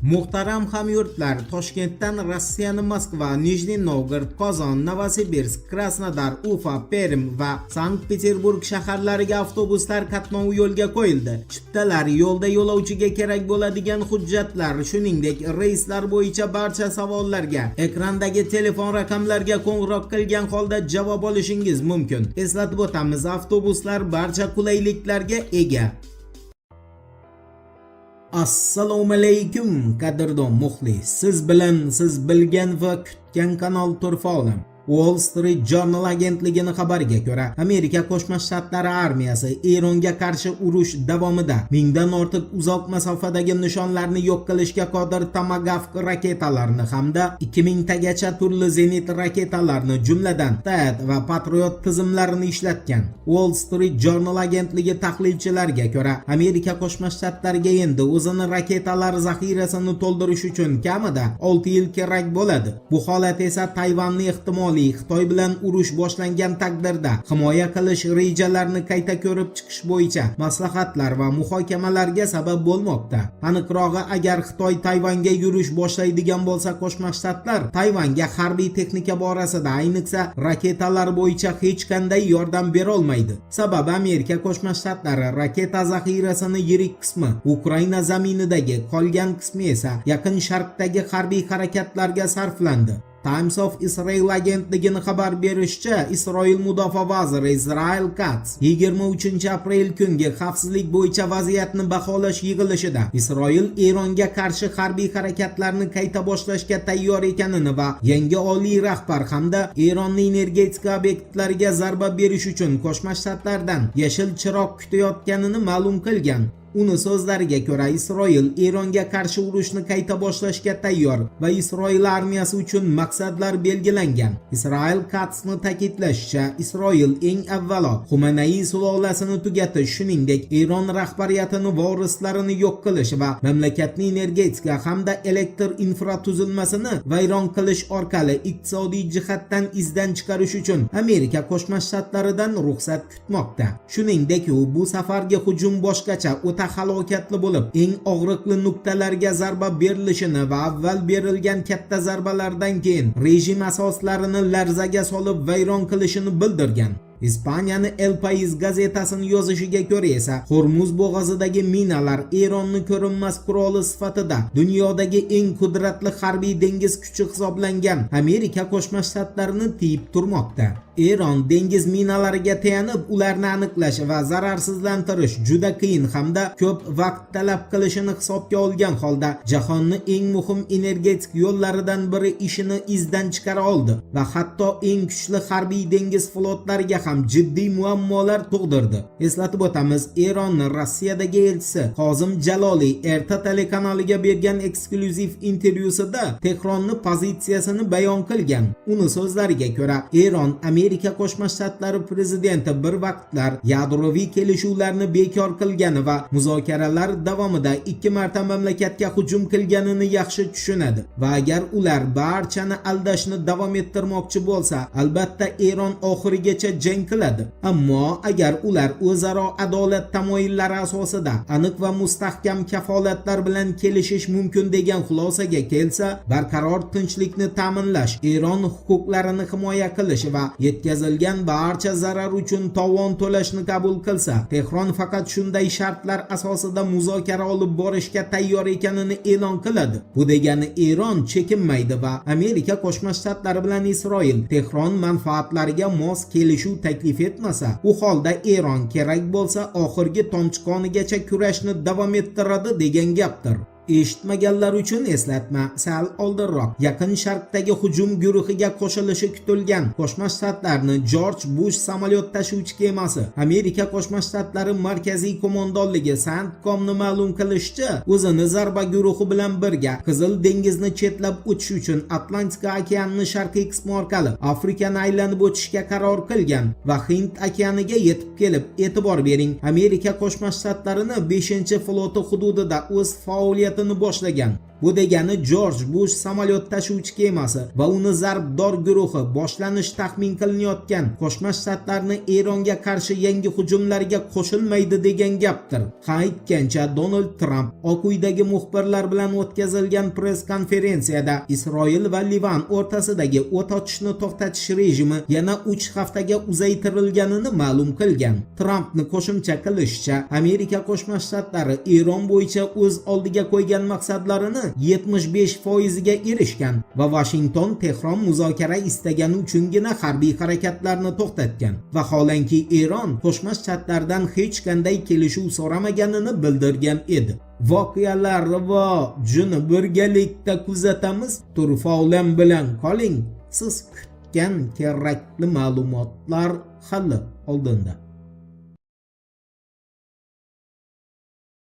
Muhtaram hamyurtlar, Toshkentdan Rossiyani Moskva, Nijniy Novgorod, Qozon, Novosibirsk, Krasnodar, Ufa, Perm va Sankt-Peterburg shaharlariga avtobuslar qatnovi yo'lga qo'yildi. Chiptalar, yo'lda yo'lovchiga kerak bo'ladigan hujjatlar, shuningdek reyslar bo'yicha barcha savollarga ekrandagi telefon raqamlarga qo'ng'iroq qilgan holda javob olishingiz mumkin. Eslatib o'tamiz, avtobuslar barcha qulayliklarga ega. Assalomu alaykum qadrdon muxlis. Siz bilan siz bilgan va kutgan kanal Turfa olam. Wall Street Journal agentligining xabariga ko'ra, Amerika Qo'shma Shtatlari armiyasi Eronga qarshi urush davomida mingdan ortiq uzoq masofadagi nishonlarni yo'q qilishga qodir Tomahawk raketalarini hamda 2000 tagacha turli zenit raketalarni, jumladan THAAD va Patriot tizimlarini ishlatgan. Wall Street Journal agentligi tahlilchilariga ko'ra, Amerika Qo'shma Shtatlariga endi o'zini raketalar zaxirasini to'ldirish uchun kamida 6 yil kerak bo'ladi. Bu holat esa Tayvanni ehtimoliy Xitoy bilan urush boshlangan taqdirda himoya qilish rejalarini qayta ko'rib chiqish bo'yicha maslahatlar va muhokamalarga sabab bo'lmoqda. Aniqrog'i, agar Xitoy Tayvanga yurish boshlaydigan bo'lsa, Qo'shma Shtatlar Tayvanga harbiy texnika borasida, ayniqsa raketalar bo'yicha hech qanday yordam bera olmaydi. Sababi Amerika Qo'shma Shtatlari raketa zaxirasini yirik qismi Ukraina zaminidagi, qolgan qismi esa Yaqin Sharqdagi harbiy harakatlarga sarflandi. Times of Israel agentligining xabar berishicha, Isroil mudofaa vaziri Israel Katz 23 aprel kungi xavfsizlik bo'yicha vaziyatni baholash yig'ilishida Isroil Eronga qarshi harbiy harakatlarni qayta boshlashga tayyor ekanini va yangi oliy rahbar hamda Eronning energetika obyektlariga zarba berish uchun Qo'shma Shtatlardan yashil chiroq kutayotganini ma'lum qilgan. Uni so'zlariga ko'ra, Isroil Eronga qarshi urushni qayta boshlashga tayyor va Isroil armiyasi uchun maqsadlar belgilangan. Israel Katzning ta'kidlashicha, Isroil eng avvalo Xumanaiy sulolasini tugatish, shuningdek Eron rahbariyatini vorislarini yo'q qilish va mamlakatning energetika hamda elektr infratuzilmasini vayron qilish orqali iqtisodiy jihatdan izdan chiqarish uchun Amerika Qo'shma Shtatlaridan ruxsat kutmoqda. Shuningdek, u bu safargi hujum boshqacha o'ta halokatli bo'lib, eng og'riqli nuqtalarga zarba berilishini va avval berilgan katta zarbalardan keyin rejim asoslarini larzaga solib vayron qilishini bildirgan. Ispaniyani El País gazetasining yozishiga ko'ra esa, Hormuz bo'g'ozidagi minalar Eronning ko'rinmas quroli sifatida dunyodagi eng qudratli harbiy dengiz kuchi hisoblangan Amerika Qo'shma Shtatlarini tiyib turmoqda. Eron dengiz minalariga tayanib, ularni aniqlash va zararsizlantirish juda qiyin hamda ko'p vaqt talab qilishini hisobga olgan holda jahonning eng muhim energetik yo'llaridan biri ishini izdan chiqara oldi va hatto eng kuchli harbiy dengiz flotlariga ham jiddiy muammolar tug'dirdi. Eslatib o'tamiz, Eronning Rossiyadagi elchisi Qozim Jaloliy Erta telekanaliga bergan eksklyuziv intervyusida Tehronning pozitsiyasini bayon qilgan. Uni so'zlariga ko'ra, Eron Amerika Qo'shma Shtatlari prezidenti bir vaqtlar yadroviy kelishuvlarni bekor qilgani va muzokaralar davomida 2 marta mamlakatga hujum qilganini yaxshi tushunadi va agar ular barchani aldashni davom ettirmoqchi bo'lsa, albatta Eron oxirigacha jang qiladi. Ammo agar ular o'zaro adolat tamoyillari asosida aniq va mustahkam kafolatlar bilan kelishish mumkin degan xulosaga kelsa, barqaror tinchlikni ta'minlash, Eron huquqlarini himoya qilish va yetkazilgan barcha zarar uchun tovon to'lashni qabul qilsa, Tehron faqat shunday shartlar asosida muzokara olib borishga tayyor ekanini e'lon qiladi. Bu degani Eron chekinmaydi va Amerika Qo'shma Shtatlari bilan Isroil Tehron manfaatlariga mos kelishuv taklif etmasa, u holda Eron kerak bo'lsa oxirgi tomchi qonigacha kurashni davom ettiradi degan gapdir. Eshitmaganlar uchun eslatma, sal oldinroq Yaqin Sharqdagi hujum guruhiga qo'shilishi kutilgan Qo'shma Shtatlarning George Bush samolyot tashuvchi kemasi Amerika Qo'shma Shtatlari markaziy qo'mondonligi CENTCOMni ma'lum qilishicha, o'zini zarba guruhi bilan birga Qizil dengizni chetlab o'tish uchun Atlantika okeanining sharqiy qismi orqali Afrikani aylanib o'tishga qaror qilgan va Hind okeaniga yetib kelib, e'tibor bering, Amerika Qo'shma Shtatlarining 5-floti hududida o'z faoliyatini boshlagan. Bu degani George Bush samolyot tashuvchi kemasi va uni zarbdor guruhi boshlanishi taxmin qilinayotgan Qo'shma Shtatlarni Eronga qarshi yangi hujumlarga qo'shilmaydi degan gapdir. Aytgancha Donald Trump Oq uydagi muxbirlar bilan o'tkazilgan press konferensiyada Isroil va Livan o'rtasidagi o't ochishni to'xtatish rejimi yana 3 haftaga uzaytirilganini ma'lum qilgan. Trumpni qo'shimcha qilishicha, Amerika Qo'shma Shtatlari Eron bo'yicha o'z oldiga qo'ygan maqsadlarini 75% ga erishgan va Washington Tehron muzokara istagani uchungina harbiy harakatlarni to'xtatgan. Vaholanki Eron Qo'shma Shtatlardan hech qanday kelishuv so'ramaganini bildirgan edi. Voqealar va juni birgalikda kuzatamiz. Turfa-olam bilan qoling. Siz kutgan kerakli ma'lumotlar hali oldinda.